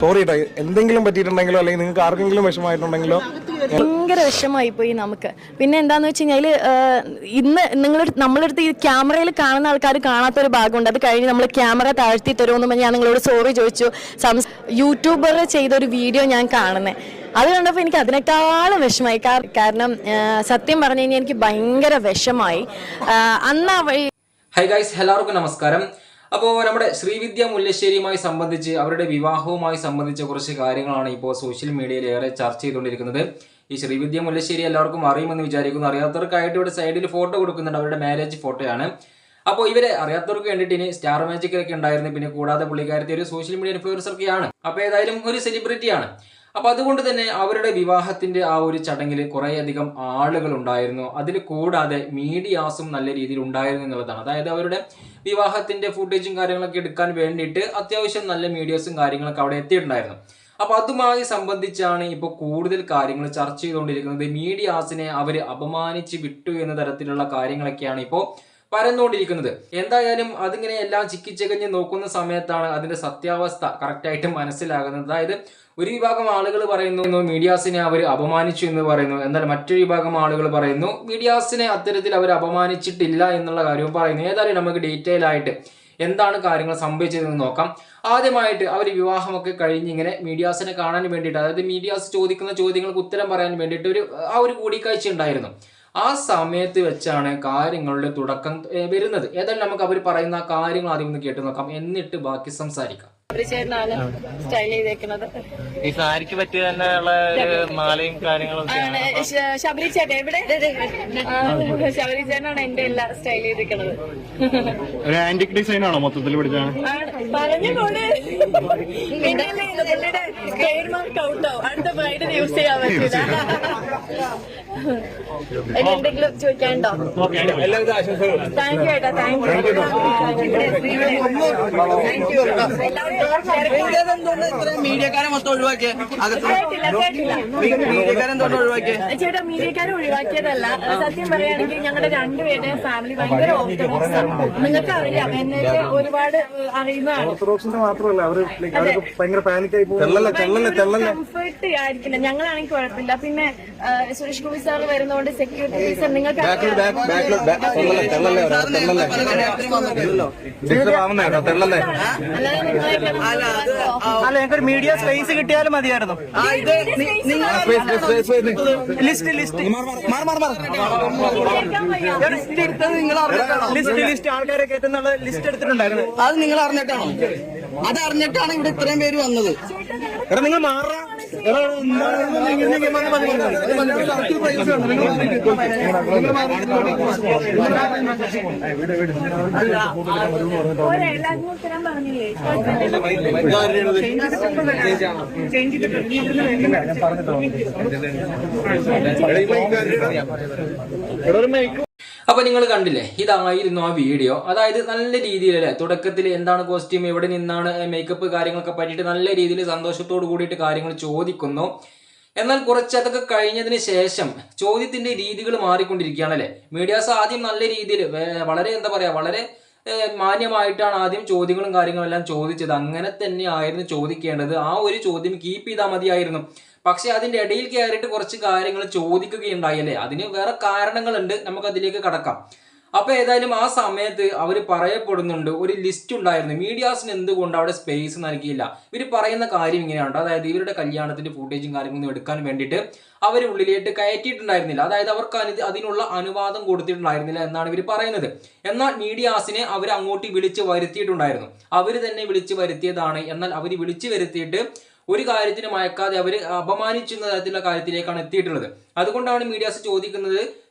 Sorry കേട്ടോ, എന്തെങ്കിലും പറ്റിയിട്ടുണ്ടെങ്കിലോ അല്ലെങ്കിൽ നിങ്ങൾക്ക് ആർക്കെങ്കിലും വിഷമമായിട്ടുണ്ടെങ്കിലോ? ഭയങ്കര വിഷമമായി പോയി നമുക്ക്. പിന്നെ എന്താന്ന് വെച്ച് കഴിഞ്ഞാൽ ഇന്ന് നമ്മളെടുത്ത് ഈ ക്യാമറയിൽ കാണുന്ന ആൾക്കാർ കാണാത്തൊരു ഭാഗമുണ്ട്. അത് കഴിഞ്ഞ് നമ്മൾ ക്യാമറ താഴ്ത്തി തരുമെന്ന് ഞാൻ നിങ്ങളോട് സോറി ചോദിച്ചു. യൂട്യൂബർ ചെയ്തൊരു വീഡിയോ ഞാൻ കാണുന്നത്, അത് കണ്ടപ്പോൾ എനിക്ക് അതിനേക്കാളും വിഷമമായി. കാരണം സത്യം പറഞ്ഞു കഴിഞ്ഞാൽ എനിക്ക് ഭയങ്കര വിഷമായി അന്ന്. ഹൈ ഗൈസ്, എല്ലാവർക്കും നമസ്കാരം. അപ്പോൾ നമ്മുടെ ശ്രീവിദ്യ മുല്ലശ്ശേരിയുമായി സംബന്ധിച്ച് അവരുടെ വിവാഹവുമായി സംബന്ധിച്ച കുറച്ച് കാര്യങ്ങളാണ് ഇപ്പോൾ സോഷ്യൽ മീഡിയയിൽ ഏറെ ചർച്ച ചെയ്തുകൊണ്ടിരിക്കുന്നത്. ഈ ശ്രീവിദ്യ മുല്ലശ്ശേരി എല്ലാവർക്കും അറിയുമെന്ന് വിചാരിക്കുന്നു. അറിയാത്തവർക്കായിട്ട് ഇവിടെ സൈഡിൽ ഫോട്ടോ കൊടുക്കുന്നുണ്ട്, അവരുടെ മാരേജ് ഫോട്ടോയാണ്. അപ്പോൾ ഇവരെ അറിയാത്തവർക്ക് വേണ്ടിയിട്ട് ഇനി സ്റ്റാർ മാജിക്കിലൊക്കെ ഉണ്ടായിരുന്നു. പിന്നെ കൂടാതെ പുള്ളിക്കാരത്തെ ഒരു സോഷ്യൽ മീഡിയ ഇൻഫ്ലുവൻസറൊക്കെയാണ്. അപ്പോൾ ഏതായാലും ഒരു സെലിബ്രിറ്റിയാണ്. അപ്പോൾ അതുകൊണ്ട് തന്നെ അവരുടെ വിവാഹത്തിന്റെ ആ ഒരു ചടങ്ങിൽ കുറേയധികം ആളുകൾ ഉണ്ടായിരുന്നു. അതിൽ കൂടാതെ മീഡിയാസും നല്ല രീതിയിൽ ഉണ്ടായിരുന്നു എന്നുള്ളതാണ്. അതായത് അവരുടെ വിവാഹത്തിന്റെ ഫുട്ടേജും കാര്യങ്ങളൊക്കെ എടുക്കാൻ വേണ്ടിയിട്ട് അത്യാവശ്യം നല്ല മീഡിയാസും കാര്യങ്ങളൊക്കെ അവിടെ എത്തിയിട്ടുണ്ടായിരുന്നു. അപ്പോൾ അതുമായി സംബന്ധിച്ചാണ് ഇപ്പോൾ കൂടുതൽ കാര്യങ്ങൾ ചർച്ച ചെയ്തുകൊണ്ടിരിക്കുന്നത്. മീഡിയാസിനെ അവർ അപമാനിച്ച് വിട്ടു എന്ന തരത്തിലുള്ള കാര്യങ്ങളൊക്കെയാണ് ഇപ്പോൾ പരന്നുകൊണ്ടിരിക്കുന്നത്. എന്തായാലും അതിങ്ങനെ എല്ലാം ചിക്കിച്ചകഞ്ഞ് നോക്കുന്ന സമയത്താണ് അതിന്റെ സത്യാവസ്ഥ കറക്റ്റായിട്ട് മനസ്സിലാകുന്നത്. അതായത് ഒരു വിഭാഗം ആളുകൾ പറയുന്നു മീഡിയാസിനെ അവർ അപമാനിച്ചു എന്ന് പറയുന്നു. എന്നാൽ മറ്റൊരു വിഭാഗം ആളുകൾ പറയുന്നു മീഡിയാസിനെ അത്തരത്തിൽ അവർ അപമാനിച്ചിട്ടില്ല എന്നുള്ള കാര്യവും പറയുന്നു. ഏതായാലും നമുക്ക് ഡീറ്റെയിൽ ആയിട്ട് എന്താണ് കാര്യങ്ങൾ സംഭവിച്ചതെന്ന് നോക്കാം. ആദ്യമായിട്ട് അവർ വിവാഹമൊക്കെ കഴിഞ്ഞ് ഇങ്ങനെ മീഡിയാസിനെ കാണാൻ വേണ്ടിയിട്ട്, അതായത് മീഡിയാസ് ചോദിക്കുന്ന ചോദ്യങ്ങൾക്ക് ഉത്തരം പറയാൻ വേണ്ടിയിട്ട് ഒരു കൂടിക്കാഴ്ച ഉണ്ടായിരുന്നു. ആ സമയത്ത് വെച്ചാണ് കാര്യങ്ങളുടെ തുടക്കം വരുന്നത്. ഏതായാലും നമുക്ക് അവർ പറയുന്ന കാര്യങ്ങൾ ആദ്യം ഒന്ന് കേട്ട് നോക്കാം, എന്നിട്ട് ബാക്കി സംസാരിക്കാം. സ്റ്റൈൽ ചെയ്തേക്കുന്നത് ഈ സാരിക്ക് പറ്റിയ തന്നെയുള്ള മാലയും കാര്യങ്ങളും ശബരി ചേട്ടൻ എവിടെ? ശബരി ചേട്ടനാണ് എന്റെ എല്ലാ സ്റ്റൈൽ ചെയ്തിരിക്കുന്നത്. ഒരു ആന്റിക് ഡിസൈൻ ആണോ മൊത്തത്തിൽ പിടിച്ചാണ് പറഞ്ഞുകൊണ്ട് ട്രേഡ് മാർക്ക് ഔട്ടോ അടുത്ത ബ്രൈഡിന് യൂസ് ചെയ്യാൻ പറ്റില്ല. ഇനി എന്തെങ്കിലും ചോദിക്കാനുണ്ടോ? താങ്ക് യു ഏട്ടാ, താങ്ക് യു. മീഡിയക്കാരെ മൊത്തം ഒഴിവാക്കിയ ചേട്ടാ, മീഡിയക്കാരെ ഒഴിവാക്കിയതല്ല. സത്യം പറയുകയാണെങ്കിൽ ഞങ്ങളുടെ രണ്ടുപേരുടെയും ഫാമിലി ഭയങ്കര ഓർത്തഡോക്സ് ആണ്. നിങ്ങൾക്ക് അറിയാം, എന്നെ ഒരുപാട് അറിയുന്നതാണ്. മാത്രമല്ല അവർക്ക് ഭയങ്കര പാനിക് ആയി കംഫർട്ട് ആയിരിക്കില്ല. ഞങ്ങളാണെങ്കിൽ കുഴപ്പമില്ല. പിന്നെ സുരേഷ് ഗോപി സാർ വരുന്നതുകൊണ്ട് സെക്യൂരിറ്റി റീസൺ നിങ്ങൾക്ക് അല്ല, ഞങ്ങൾക്ക് മീഡിയ സ്പേസ് കിട്ടിയാലും മതിയായിരുന്നു. ലിസ്റ്റ് ആൾക്കാരെ കയറ്റുന്നുള്ള ലിസ്റ്റ് എടുത്തിട്ടുണ്ടായിരുന്നു. അത് നിങ്ങൾ അറിഞ്ഞിട്ടാണോ? അത് അറിഞ്ഞിട്ടാണ് ഇവിടെ ഇത്രയും പേര് വന്നത്. നിങ്ങൾ മാറാ അപ്പൊ നിങ്ങൾ കണ്ടില്ലേ, ഇതായിരുന്നു ആ വീഡിയോ. അതായത് നല്ല രീതിയിൽ അല്ലെ, തുടക്കത്തിൽ എന്താണ് കോസ്റ്റ്യൂം, എവിടെ നിന്നാണ് മേക്കപ്പ് കാര്യങ്ങളൊക്കെ പറ്റിയിട്ട് നല്ല രീതിയിൽ സന്തോഷത്തോട് കൂടിയിട്ട് കാര്യങ്ങൾ ചോദിക്കുന്നു. എന്നാൽ കുറച്ചതൊക്കെ കഴിഞ്ഞതിന് ശേഷം ചോദ്യത്തിന്റെ രീതികൾ മാറിക്കൊണ്ടിരിക്കുകയാണല്ലേ. മീഡിയാസ് ആദ്യം നല്ല രീതിയിൽ വളരെ വളരെ മാന്യമായിട്ടാണ് ആദ്യം ചോദ്യങ്ങളും കാര്യങ്ങളും എല്ലാം ചോദിച്ചത്. അങ്ങനെ തന്നെ ആയിരുന്നു ചോദിക്കേണ്ടത്. ആ ഒരു ചോദ്യം കീപ്പ് ചെയ്താൽ മതിയായിരുന്നു. പക്ഷെ അതിന്റെ ഇടയിൽ കയറിയിട്ട് കുറച്ച് കാര്യങ്ങൾ ചോദിക്കുകയുണ്ടായല്ലേ. അതിന് വേറെ കാരണങ്ങളുണ്ട്, നമുക്ക് അതിലേക്ക് കടക്കാം. അപ്പൊ ഏതായാലും ആ സമയത്ത് അവർ പറയപ്പെടുന്നുണ്ട് ഒരു ലിസ്റ്റ് ഉണ്ടായിരുന്നു. മീഡിയാസിന് എന്തുകൊണ്ട് അവിടെ സ്പേസ് നൽകിയില്ല? ഇവർ പറയുന്ന കാര്യം ഇങ്ങനെയാണ്. അതായത് ഇവരുടെ കല്യാണത്തിന്റെ ഫുട്ടേജും കാര്യങ്ങളൊന്നും എടുക്കാൻ വേണ്ടിയിട്ട് അവർ ഉള്ളിലേക്ക് കയറ്റിയിട്ടുണ്ടായിരുന്നില്ല. അതായത് അവർക്ക് അതിനുള്ള അനുവാദം കൊടുത്തിട്ടുണ്ടായിരുന്നില്ല എന്നാണ് ഇവർ പറയുന്നത്. എന്നാൽ മീഡിയാസിനെ അവർ അങ്ങോട്ട് വിളിച്ച് വരുത്തിയിട്ടുണ്ടായിരുന്നു. അവർ തന്നെ വിളിച്ച് വരുത്തിയതാണ്. എന്നാൽ അവർ വിളിച്ചു വരുത്തിയിട്ട് ഒരു കാര്യത്തിന് മയക്കാതെ അവർ അപമാനിച്ചുന്ന തരത്തിലുള്ള കാര്യത്തിലേക്കാണ് എത്തിയിട്ടുള്ളത്. അതുകൊണ്ടാണ് മീഡിയാസ് ചോദിക്കുന്നത്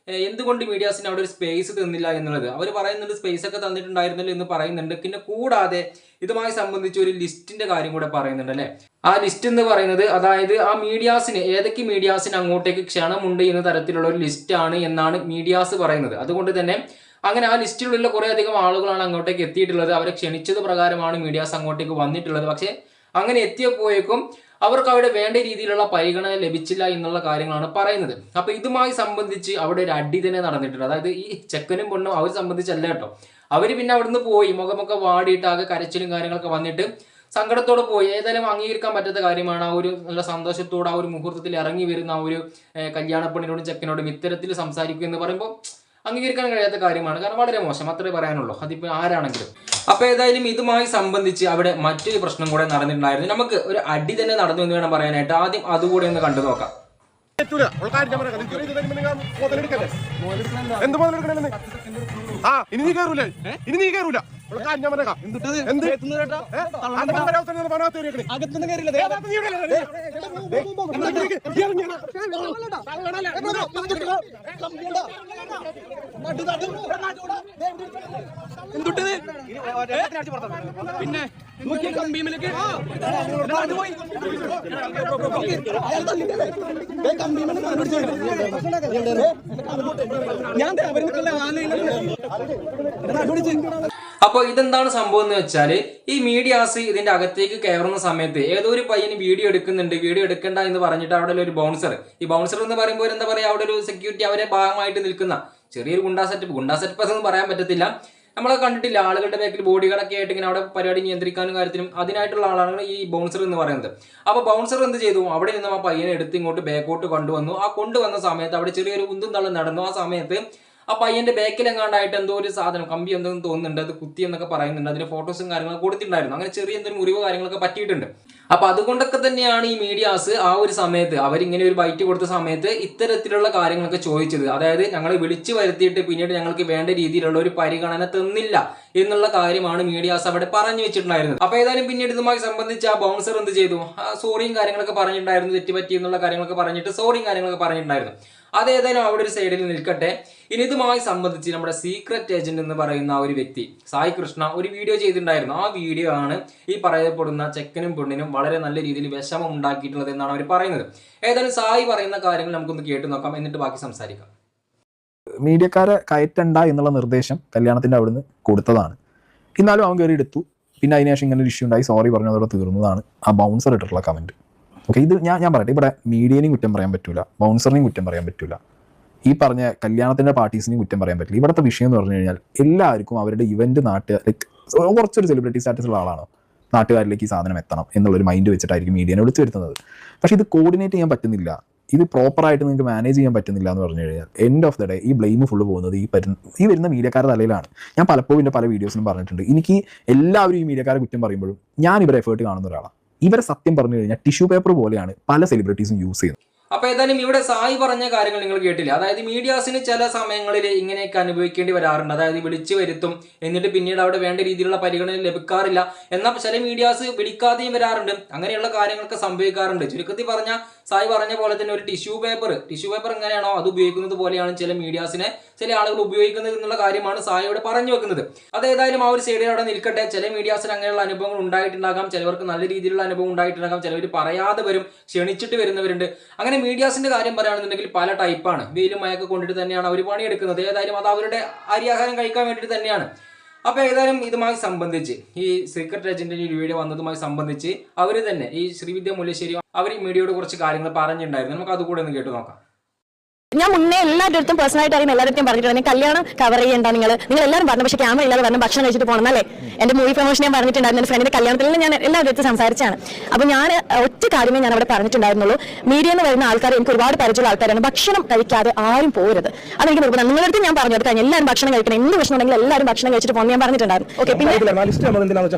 എന്തുകൊണ്ട് മീഡിയാസിന് അവിടെ ഒരു സ്പേസ് തന്നില്ല എന്നുള്ളത്. അവർ പറയുന്നുണ്ട് സ്പേസ് ഒക്കെ തന്നിട്ടുണ്ടായിരുന്നല്ലോ എന്ന് പറയുന്നുണ്ട്. പിന്നെ കൂടാതെ ഇതുമായി സംബന്ധിച്ച് ഒരു ലിസ്റ്റിന്റെ കാര്യം കൂടെ പറയുന്നുണ്ട് അല്ലെ. ആ ലിസ്റ്റ് എന്ന് പറയുന്നത്, അതായത് ആ മീഡിയാസിന് ഏതൊക്കെ മീഡിയാസിന് അങ്ങോട്ടേക്ക് ക്ഷണമുണ്ട് എന്ന തരത്തിലുള്ള ഒരു ലിസ്റ്റ് ആണ് എന്നാണ് മീഡിയാസ് പറയുന്നത്. അതുകൊണ്ട് തന്നെ അങ്ങനെ ആ ലിസ്റ്റിലുള്ള കുറെ അധികം ആളുകളാണ് അങ്ങോട്ടേക്ക് എത്തിയിട്ടുള്ളത്. അവരെ ക്ഷണിച്ചത് പ്രകാരമാണ് മീഡിയാസ് അങ്ങോട്ടേക്ക് വന്നിട്ടുള്ളത്. പക്ഷെ അങ്ങനെ എത്തിയപ്പോഴേക്കും അവർക്ക് അവിടെ വേണ്ട രീതിയിലുള്ള പരിഗണന ലഭിച്ചില്ല എന്നുള്ള കാര്യങ്ങളാണ് പറയുന്നത്. അപ്പൊ ഇതുമായി സംബന്ധിച്ച് അവിടെ ഒരു അടി തന്നെ നടന്നിട്ടുണ്ട്. അതായത് ഈ ചെക്കനും പെണ്ണും അവർ സംബന്ധിച്ചല്ല കേട്ടോ. അവര് പിന്നെ അവിടുന്ന് പോയി മുഖമൊക്കെ വാടിയിട്ട് ആകെ കരച്ചിലും കാര്യങ്ങളൊക്കെ വന്നിട്ട് സങ്കടത്തോടെ പോയി. ഏതായാലും അംഗീകരിക്കാൻ പറ്റാത്ത കാര്യമാണ്. ആ ഒരു നല്ല സന്തോഷത്തോടെ ആ ഒരു മുഹൂർത്തത്തിൽ ഇറങ്ങി വരുന്ന ആ ഒരു കല്യാണപ്പെണ്ണിനോടും ചെക്കനോടും ഇത്തരത്തിൽ സംസാരിക്കുക എന്ന് പറയുമ്പോൾ അംഗീകരിക്കാൻ കഴിയാത്ത കാര്യമാണ്. കാരണം വളരെ മോശം, അത്രേ പറയാനുള്ളൂ. അതിപ്പോൾ ആരാണെങ്കിലും. അപ്പോൾ ഏതായാലും ഇതുമായി സംബന്ധിച്ച് അവിടെ മറ്റൊരു പ്രശ്നം കൂടെ നടന്നിട്ടുണ്ടായിരുന്നു. നമുക്ക് ഒരു അടി തന്നെ നടന്നു എന്ന് വേണം പറയാനായിട്ട്. ആദ്യം അതുകൂടെ ഒന്ന് കണ്ടു നോക്കാം. ഇനി നീ കയറൂല, ഇനി നീ കയറൂല. പിന്നെ അപ്പോൾ ഇതെന്താണ് സംഭവം എന്ന് വെച്ചാൽ, ഈ മീഡിയാസ് ഇതിന്റെ അകത്തേക്ക് കയറുന്ന സമയത്ത് ഏതോ ഒരു പയ്യന് വീഡിയോ എടുക്കുന്നുണ്ട്. വീഡിയോ എടുക്കണ്ട എന്ന് പറഞ്ഞിട്ട് അവിടെ ഒരു ബൗൺസർ, ഈ ബൗൺസർ എന്ന് പറയുമ്പോൾ എന്താ പറയുക, അവിടെ ഒരു സെക്യൂരിറ്റി അവരെ ഭാഗമായിട്ട് നിൽക്കുന്ന ചെറിയൊരു ഗുണ്ടാ സെറ്റപ്പ് എന്ന് പറയാൻ പറ്റത്തില്ല. നമ്മളെ കണ്ടിട്ടില്ല, ആളുകളുടെ ബാക്കിൽ ബോഡി ഗാർഡൊക്കെ ആയിട്ട് ഇങ്ങനെ അവിടെ പരിപാടി നിയന്ത്രിക്കാനും കാര്യത്തിനും അതിനായിട്ടുള്ള ആളാണ് ഈ ബൗൺസർ എന്ന് പറയുന്നത്. അപ്പോൾ ബൗൺസർ എന്ത് ചെയ്തു, അവിടെ നിന്നും ആ പയ്യനെ എടുത്ത് ഇങ്ങോട്ട് ബാക്കോട്ട് കൊണ്ടുവന്നു. ആ കൊണ്ടുവന്ന സമയത്ത് അവിടെ ചെറിയൊരു ഉന്തും തള്ളും നടന്നു. ആ സമയത്ത് ആ പയ്യന്റെ ബാക്കിലെങ്ങാണ്ടായിട്ട് എന്തോ ഒരു സാധനം, കമ്പി എന്തെങ്കിലും തോന്നുന്നുണ്ട്, അത് കുത്തി എന്നൊക്കെ പറയുന്നുണ്ട്. അതിന് ഫോട്ടോസും കാര്യങ്ങളൊക്കെ കൊടുത്തിട്ടുണ്ടായിരുന്നു. അങ്ങനെ ചെറിയ എന്തെങ്കിലും മുറിവ് കാര്യങ്ങളൊക്കെ പറ്റിയിട്ടുണ്ട്. അപ്പൊ അതുകൊണ്ടൊക്കെ തന്നെയാണ് ഈ മീഡിയാസ് ആ ഒരു സമയത്ത് അവരിങ്ങനെ ഒരു ബൈറ്റ് കൊടുത്ത സമയത്ത് ഇത്തരത്തിലുള്ള കാര്യങ്ങളൊക്കെ ചോദിച്ചത്. അതായത് ഞങ്ങൾ വിളിച്ചു വരുത്തിയിട്ട് പിന്നീട് ഞങ്ങൾക്ക് വേണ്ട രീതിയിലുള്ള ഒരു പരിഗണന തന്നില്ല എന്നുള്ള കാര്യമാണ് മീഡിയാസ് അവിടെ പറഞ്ഞു വെച്ചിട്ടുണ്ടായിരുന്നത്. അപ്പൊ ഏതായാലും പിന്നീട് ഇതുമായി സംബന്ധിച്ച് ആ ബൗൺസർ എന്ത് ചെയ്തു, സോറിയും കാര്യങ്ങളൊക്കെ പറഞ്ഞിട്ടുണ്ടായിരുന്നു, തെറ്റുപറ്റി എന്നുള്ള കാര്യങ്ങളൊക്കെ പറഞ്ഞിട്ട് സോറിയും കാര്യങ്ങളൊക്കെ പറഞ്ഞിട്ടുണ്ടായിരുന്നു. അതേതായാലും അവിടെ ഒരു സൈഡിൽ നിൽക്കട്ടെ. ഇനി ഇതുമായി സംബന്ധിച്ച് നമ്മുടെ സീക്രട്ട് ഏജന്റ് എന്ന് പറയുന്ന ആ ഒരു വ്യക്തി സായി കൃഷ്ണ ഒരു വീഡിയോ ചെയ്തിട്ടുണ്ടായിരുന്നു. ആ വീഡിയോ ആണ് ഈ പറയപ്പെടുന്ന ചെക്കനും പെണ്ണിനും വളരെ നല്ല രീതിയിൽ വിഷമം ഉണ്ടാക്കിയിട്ടുള്ളത് എന്നാണ് അവർ പറയുന്നത്. ഏതായാലും സായി പറയുന്ന കാര്യങ്ങൾ നമുക്കൊന്ന് കേട്ടു നോക്കാം, എന്നിട്ട് ബാക്കി സംസാരിക്കാം. മീഡിയക്കാരെ കയറ്റണ്ട എന്നുള്ള നിർദ്ദേശം കല്യാണത്തിന്റെ അവിടുന്ന് കൊടുത്തതാണ്. എന്നാലും അവൻ കയറി എടുത്തു. പിന്നെ അതിനുശേഷം ഇങ്ങനെ ഒരു ഇഷ്യൂ ഉണ്ടായി, സോറി പറഞ്ഞതോടെ തീർന്നതാണ് ആ ബൗൺസർ ഇട്ടിട്ടുള്ള കമന്റ്. ഓക്കെ, ഇത് ഞാൻ പറയട്ടെ, ഇവിടെ മീഡിയനെയും കുറ്റം പറയാൻ പറ്റൂല, ബൗൺസറിനെയും കുറ്റം പറയാൻ പറ്റൂല, ഈ പറഞ്ഞ കല്യാണത്തിന്റെ പാർട്ടീസിനെയും കുറ്റം പറയാൻ പറ്റില്ല. ഇവിടുത്തെ വിഷയം എന്ന് പറഞ്ഞു കഴിഞ്ഞാൽ എല്ലാവർക്കും അവരുടെ ഇവന്റ് ലൈക്ക് കുറച്ചൊരു സെലിബ്രിറ്റി സ്റ്റാറ്റസ് ഉള്ള ആളാണോ, നാട്ടുകാരിലേക്ക് ഈ സാധനം എത്തണം എന്നുള്ളൊരു മൈൻഡ് വെച്ചിട്ടായിരിക്കും മീഡിയനെ വിളിച്ചു വരുത്തുന്നത്. പക്ഷെ ഇത് കോർഡിനേറ്റ് ചെയ്യാൻ പറ്റുന്നില്ല, ഇത് പ്രോപ്പറായിട്ട് നിങ്ങൾക്ക് മാനേജ് ചെയ്യാൻ പറ്റുന്നില്ല എന്ന് പറഞ്ഞു കഴിഞ്ഞാൽ എൻഡ് ഓഫ് ദ ഡേ ഈ ബ്ലെയിം ഫുള്ള് പോകുന്നത് ഈ വരുന്ന മീഡിയക്കാരുടെ തലയിലാണ്. ഞാൻ പലപ്പോഴും എൻ്റെ പല വീഡിയോസിലും പറഞ്ഞിട്ടുണ്ട്, എനിക്ക് എല്ലാവരും ഈ മീഡിയക്കാരെ കുറ്റം പറയുമ്പോഴും ഞാൻ ഇവരെ എഫേർട്ട് കാണുന്ന ഒരാളാണ്. ഇവരെ സത്യം പറഞ്ഞു കഴിഞ്ഞാൽ ടിഷ്യൂ പേപ്പർ പോലെയാണ് പല സെലിബ്രിറ്റീസും യൂസ് ചെയ്യുന്നത്. അപ്പൊ ഏതായാലും ഇവിടെ സായി പറഞ്ഞ കാര്യങ്ങൾ നിങ്ങൾ കേട്ടില്ല. അതായത് മീഡിയാസിന് ചില സമയങ്ങളിൽ ഇങ്ങനെയൊക്കെ അനുഭവിക്കേണ്ടി വരാറുണ്ട്. അതായത് വിളിച്ചു വരുത്തും, എന്നിട്ട് പിന്നീട് അവിടെ വേണ്ട രീതിയിലുള്ള പരിഗണന ലഭിക്കാറില്ല. എന്നാൽ ചില മീഡിയാസ് വിളിക്കാതെയും വരാറുണ്ട്. അങ്ങനെയുള്ള കാര്യങ്ങളൊക്കെ സംഭവിക്കാറുണ്ട്. ചുരുക്കത്തിൽ പറഞ്ഞാൽ സായി പറഞ്ഞ പോലെ തന്നെ ഒരു ടിഷ്യൂ പേപ്പർ എങ്ങനെയാണോ അത് ഉപയോഗിക്കുന്നത് പോലെയാണ് ചില മീഡിയാസിനെ ചില ആളുകൾ ഉപയോഗിക്കുന്നത് എന്നുള്ള കാര്യമാണ് സായിയോട് പറഞ്ഞു വെക്കുന്നത്. അതേതായാലും ആ ഒരു സൈഡിൽ അവിടെ നിൽക്കട്ടെ. ചില മീഡിയാസിന് അങ്ങനെയുള്ള അനുഭവങ്ങൾ ഉണ്ടായിട്ടുണ്ടാകാം, ചിലവർക്ക് നല്ല രീതിയിലുള്ള അനുഭവം ഉണ്ടായിട്ടുണ്ടാകാം, ചിലവർ പറയാതെ വരും, ക്ഷണിച്ചിട്ട് വരുന്നവരുണ്ട്. അങ്ങനെ മീഡിയാസിന്റെ കാര്യം പറയുകയാണെന്നുണ്ടെങ്കിൽ പല ടൈപ്പാണ്. വെയിലും മയൊക്കെ കൊണ്ടിട്ട് തന്നെയാണ് അവർ പണിയെടുക്കുന്നത്. ഏതായാലും അത് അവരുടെ അരിയാഹാരം കഴിക്കാൻ വേണ്ടിയിട്ട് തന്നെയാണ്. അപ്പോൾ ഏതായാലും ഇതുമായി സംബന്ധിച്ച് ഈ സീക്രട്ട് ഏജന്റിന്റെ ഒരു വീഡിയോ വന്നതുമായി സംബന്ധിച്ച് അവർ തന്നെ ഈ ശ്രീവിദ്യ മുല്ലശ്ശേരി അവർ മീഡിയയോട് കുറച്ച് കാര്യങ്ങൾ പറഞ്ഞിട്ടുണ്ടായിരുന്നു. നമുക്ക് അതുകൂടെ ഒന്ന് കേട്ടു നോക്കാം. ഞാൻ മുന്നേ എല്ലാവരുടെ പേഴ്സണലായിട്ട് അറിയുന്ന എല്ലാവരും പറഞ്ഞിട്ടുണ്ട്, കല്യാണം കവർ ചെയ്യേണ്ട നിങ്ങൾ എല്ലാവരും പറഞ്ഞു, പക്ഷേ ക്യാമറ ഇല്ലാതെ പറഞ്ഞു ഭക്ഷണം കഴിച്ചിട്ട് പോകണം എന്നല്ലേ. എന്റെ മൂവി പ്രൊമോഷൻ ഞാൻ പറഞ്ഞിട്ടുണ്ടായിരുന്നു, എന്റെ ഫ്രണ്ടിന്റെ കല്യാണത്തിൽ ഞാൻ എല്ലാവരുടെ സംസാരിച്ചാണ്. അപ്പോൾ ഞാൻ ഒറ്റ കാര്യമേ ഞാൻ അവിടെ പറഞ്ഞിട്ടുണ്ടായിരുന്നുള്ളൂ, മീഡിയയിൽ നിന്ന് വരുന്ന ആൾക്കാർ എനിക്ക് ഒരുപാട് പരിചയമുള്ള ആൾക്കാരാണ്, ഭക്ഷണം കഴിക്കാതെ ആരും പോരുത്. അതെനിക്ക് നിർബന്ധം. നിങ്ങളുടെ അടുത്ത് ഞാൻ പറഞ്ഞു, അത് കഴിഞ്ഞ് എല്ലാവരും ഭക്ഷണം കഴിക്കണം, എന്ത് പ്രശ്നം ഉണ്ടെങ്കിൽ എല്ലാവരും ഭക്ഷണം കഴിച്ചിട്ട് പോകണം ഞാൻ പറഞ്ഞിട്ടുണ്ടായിരുന്നു. ഓക്കെ, പിന്നെ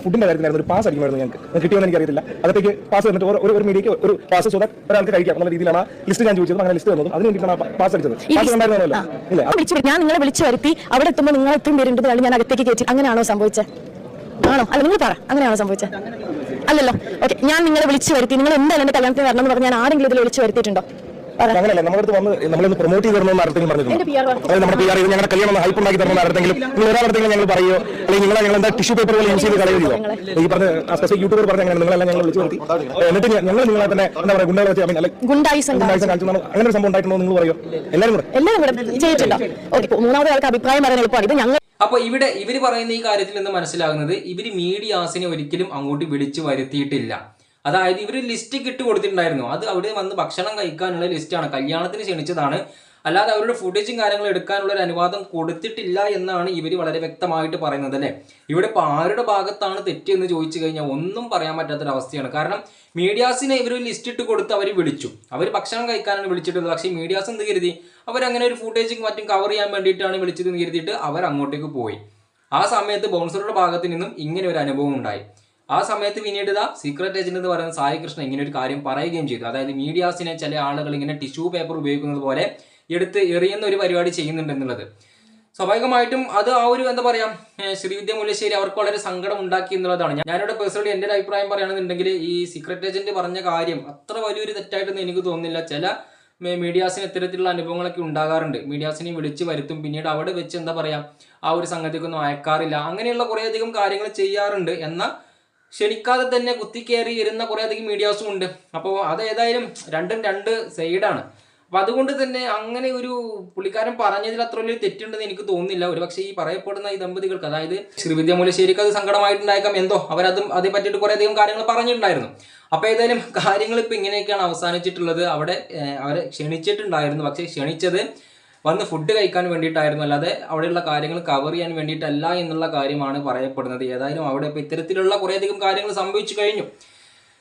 ഫുഡിന്റെ കാര്യത്തിലായിരുന്നു ഒരു പാസ് അടിക്കുമായിരുന്നു, ഞങ്ങൾക്ക് കിട്ടിയെന്ന് എനിക്കറിയില്ല. അതൊക്കെ പാസ് വന്നിട്ട് ഒരു മീഡിയക്ക് ഒരു പാസ് ഒരാൾക്ക് കഴിക്കാം എന്നുള്ള രീതിയിലാണ് ലിസ്റ്റ് ഞാൻ ചോദിച്ചത്. അങ്ങനെ ലിസ്റ്റ് വന്നതും അതിന് വേണ്ടിയിട്ടാണ് പാസ് അടിച്ചത്. ഞാൻ നിങ്ങളെ വിളിച്ചു വരുത്തി അവിടെ എത്തുമ്പോൾ നിങ്ങൾ എത്തും പേരുണ്ട് ഞാൻ അകത്തേക്ക് കയറ്റി. അങ്ങനെയാണോ സംഭവിച്ചത്? ആണോ? അല്ല, നിങ്ങൾ പറ, അങ്ങനെയാണോ സംഭവിച്ചത്? അല്ലല്ലോ. ഓക്കെ, ഞാൻ നിങ്ങളെ വിളിച്ചു വരുത്തി, നിങ്ങൾ എന്തായാലും എന്റെ കല്യാണത്തിന് വരണം എന്ന് പറഞ്ഞാൽ ഞാൻ ആരെങ്കിലും ഇതിൽ വിളിച്ചു വരുത്തിയിട്ടുണ്ടോ? അങ്ങനെയല്ല, നമ്മുടെ അടുത്ത് വന്ന് നമ്മളൊന്ന് പ്രൊമോട്ട് ചെയ്ത് തരണമെന്ന് ആർക്കെങ്കിലും പറഞ്ഞിട്ടുണ്ട്. അതായത് നമ്മുടെ PR ഞങ്ങളുടെ കല്യാണം ഹൈപ്പ് ഉണ്ടാക്കി തരണമെന്ന് ആർക്കെങ്കിലും നിങ്ങൾ ഒരാളെടുത്തെങ്കിലും ഞങ്ങൾ പറയുമോ, അല്ലെങ്കിൽ ഞങ്ങൾ എന്താ ടിഷ്യൂ പേപ്പറുകൾ യൂസ് ചെയ്ത് കളയുകയോ? ഈ പറഞ്ഞ സ്പെസിഫിക് യൂട്യൂബർ പറഞ്ഞ നിങ്ങളെല്ലാം ഞങ്ങൾ വിളിച്ചു വരുത്തി, എന്നിട്ട് ഞങ്ങൾ നിങ്ങളെ തന്നെ എന്താ പറയുക ഗുണ്ടകളെ വെച്ച് ഗുണ്ടായിസം കാണിച്ചു അങ്ങനെ ഒരു സംഭവം ഉണ്ടായിട്ടുണ്ടോ നിങ്ങൾ പറയോ? എല്ലാവരും കൂടെ ചെയ്തിട്ടുണ്ടോ? ഓക്കെ, മൂന്നാമത്തെ ആൾക്ക് അഭിപ്രായം പറയാൻ എളുപ്പമാണ്. ഇത് ഞങ്ങൾ അപ്പൊ ഇവിടെ ഇവർ പറയുന്ന ഈ കാര്യത്തിൽ നിന്ന് മനസ്സിലാകുന്നത് ഇവർ മീഡിയാസിനെ ഒരിക്കലും അങ്ങോട്ട് വിളിച്ചു വരുത്തിയിട്ടില്ല. അതായത് ഇവർ ലിസ്റ്റ് ഇട്ട് കൊടുത്തിട്ടുണ്ടായിരുന്നു, അത് അവിടെ വന്ന് ഭക്ഷണം കഴിക്കാനുള്ള ലിസ്റ്റാണ്, കല്യാണത്തിന് ക്ഷണിച്ചതാണ്. അല്ലാതെ അവരുടെ ഫുട്ടേജും കാര്യങ്ങളും എടുക്കാനുള്ള ഒരു അനുവാദം കൊടുത്തിട്ടില്ല എന്നാണ് ഇവർ വളരെ വ്യക്തമായിട്ട് പറയുന്നത് അല്ലേ. ഇവിടെ ഇപ്പോൾ ആരുടെ ഭാഗത്താണ് തെറ്റെന്ന് ചോദിച്ചു കഴിഞ്ഞാൽ ഒന്നും പറയാൻ പറ്റാത്തൊരവസ്ഥയാണ്. കാരണം മീഡിയാസിനെ ഇവർ ലിസ്റ്റ് ഇട്ട് കൊടുത്ത് അവർ വിളിച്ചു, അവർ ഭക്ഷണം കഴിക്കാനാണ് വിളിച്ചിട്ടുള്ളത്. പക്ഷേ മീഡിയാസ് എന്ത് കരുതി, അവരങ്ങനെ ഒരു ഫുട്ടേജും മറ്റും കവർ ചെയ്യാൻ വേണ്ടിയിട്ടാണ് വിളിച്ചതെന്ന് കരുതിയിട്ട് അവർ അങ്ങോട്ടേക്ക് പോയി. ആ സമയത്ത് ബൗൺസറുടെ ഭാഗത്ത് നിന്നും ഇങ്ങനെ ഒരു അനുഭവം ഉണ്ടായി. ആ സമയത്ത് പിന്നീട് സീക്രട്ട് ഏജന്റ് എന്ന് പറയുന്ന സായി കൃഷ്ണ ഇങ്ങനെ ഒരു കാര്യം പറയുകയും ചെയ്തു. അതായത് മീഡിയാസിനെ ചില ആളുകൾ ഇങ്ങനെ ടിഷ്യൂ പേപ്പർ ഉപയോഗിക്കുന്നത് പോലെ എടുത്ത് എറിയുന്ന ഒരു പരിപാടി ചെയ്യുന്നുണ്ടെന്നുള്ളത്. സ്വാഭാവികമായിട്ടും അത് ആ ഒരു എന്താ പറയാ, ശ്രീവിദ്യ മുല്ലശ്ശേരി അവർക്ക് വളരെ സങ്കടം ഉണ്ടാക്കി എന്നുള്ളതാണ്. ഞാനിവിടെ പേഴ്സണലി എൻ്റെ ഒരു അഭിപ്രായം പറയുകയാണെന്നുണ്ടെങ്കിൽ ഈ സീക്രട്ട് ഏജന്റ് പറഞ്ഞ കാര്യം അത്ര വലിയൊരു തെറ്റായിട്ടൊന്നും എനിക്ക് തോന്നുന്നില്ല. ചില മീഡിയാസിന് ഇത്തരത്തിലുള്ള അനുഭവങ്ങളൊക്കെ ഉണ്ടാകാറുണ്ട്. മീഡിയാസിനെ വിളിച്ചു വരുത്തും, പിന്നീട് അവിടെ വെച്ച് എന്താ പറയാ ആ ഒരു സംഗതിക്കൊന്നും അയക്കാറില്ല, അങ്ങനെയുള്ള കുറേയധികം കാര്യങ്ങൾ ചെയ്യാറുണ്ട്. എന്നാൽ ക്ഷണിക്കാതെ തന്നെ കുത്തിക്കയറി ഇരുന്ന കുറേയധികം മീഡിയാസും ഉണ്ട്. അപ്പോൾ അത് ഏതായാലും രണ്ടും രണ്ട് സൈഡാണ്. അപ്പം അതുകൊണ്ട് തന്നെ അങ്ങനെ ഒരു പുള്ളിക്കാരൻ പറഞ്ഞതിൽ അത്ര വലിയ തെറ്റുണ്ടെന്ന് എനിക്ക് തോന്നുന്നില്ല. ഒരു പക്ഷേ ഈ പറയപ്പെടുന്ന ഈ ദമ്പതികൾക്ക്, അതായത് ശ്രീവിദ്യ മുല്ലശ്ശേരിക്ക് അത് സങ്കടമായിട്ടുണ്ടായേക്കാം, എന്തോ അവരതും അതേ പറ്റിയിട്ട് കുറേയധികം കാര്യങ്ങൾ പറഞ്ഞിട്ടുണ്ടായിരുന്നു. അപ്പോൾ ഏതായാലും കാര്യങ്ങൾ ഇപ്പം ഇങ്ങനെയൊക്കെയാണ് അവസാനിച്ചിട്ടുള്ളത്. അവിടെ അവരെ ക്ഷണിച്ചിട്ടുണ്ടായിരുന്നു, പക്ഷേ ക്ഷണിച്ചത് വന്ന് ഫുഡ് കഴിക്കാൻ വേണ്ടിയിട്ടായിരുന്നു, അല്ലാതെ അവിടെയുള്ള കാര്യങ്ങൾ കവർ ചെയ്യാൻ വേണ്ടിയിട്ടല്ല എന്നുള്ള കാര്യമാണ് പറയപ്പെടുന്നത്. ഏതായാലും അവിടെ ഇപ്പോൾ ഇത്തരത്തിലുള്ള കുറേയധികം കാര്യങ്ങൾ സംഭവിച്ചു കഴിഞ്ഞു.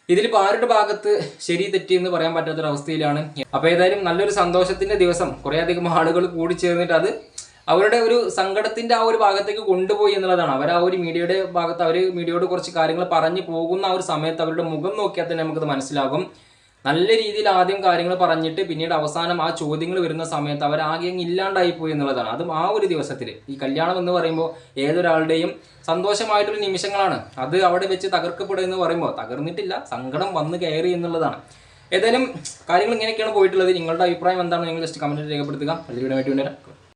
ഇതിലിപ്പോൾ ആരുടെ ഭാഗത്ത് ശരി തെറ്റി എന്ന് പറയാൻ പറ്റാത്തൊരവസ്ഥയിലാണ്. അപ്പോൾ ഏതായാലും നല്ലൊരു സന്തോഷത്തിൻ്റെ ദിവസം കുറേയധികം ആളുകൾ കൂടി ചേർന്നിട്ട് അത് അവരുടെ ഒരു സങ്കടത്തിൻ്റെ ആ ഒരു ഭാഗത്തേക്ക് കൊണ്ടുപോയി എന്നുള്ളതാണ്. അവർ ആ ഒരു മീഡിയയുടെ ഭാഗത്ത് അവർ മീഡിയയോട് കുറച്ച് കാര്യങ്ങൾ പറഞ്ഞു പോകുന്ന ആ ഒരു സമയത്ത് അവരുടെ മുഖം നോക്കിയാൽ തന്നെ നമുക്കത് മനസ്സിലാകും. നല്ല രീതിയിൽ ആദ്യം കാര്യങ്ങൾ പറഞ്ഞിട്ട് പിന്നീട് അവസാനം ആ ചോദ്യങ്ങൾ വരുന്ന സമയത്ത് അവരാകെ ഇല്ലാണ്ടായി പോയി എന്നുള്ളതാണ്. അതും ആ ഒരു ദിവസത്തിൽ ഈ കല്യാണം എന്ന് പറയുമ്പോൾ ഏതൊരാളുടെയും സന്തോഷമായിട്ടൊരു നിമിഷങ്ങളാണ്. അത് അവിടെ വെച്ച് തകർക്കപ്പെടുക എന്ന് പറയുമ്പോൾ തകർന്നിട്ടില്ല, സങ്കടം വന്ന് കയറി എന്നുള്ളതാണ്. ഏതായാലും കാര്യങ്ങൾ ഇങ്ങനെയൊക്കെയാണ് പോയിട്ടുള്ളത്. നിങ്ങളുടെ അഭിപ്രായം എന്താണ് നിങ്ങൾ ജസ്റ്റ് കമൻറ്റ് രേഖപ്പെടുത്തുക. വലിയ വീഡിയോ ആയിട്ട്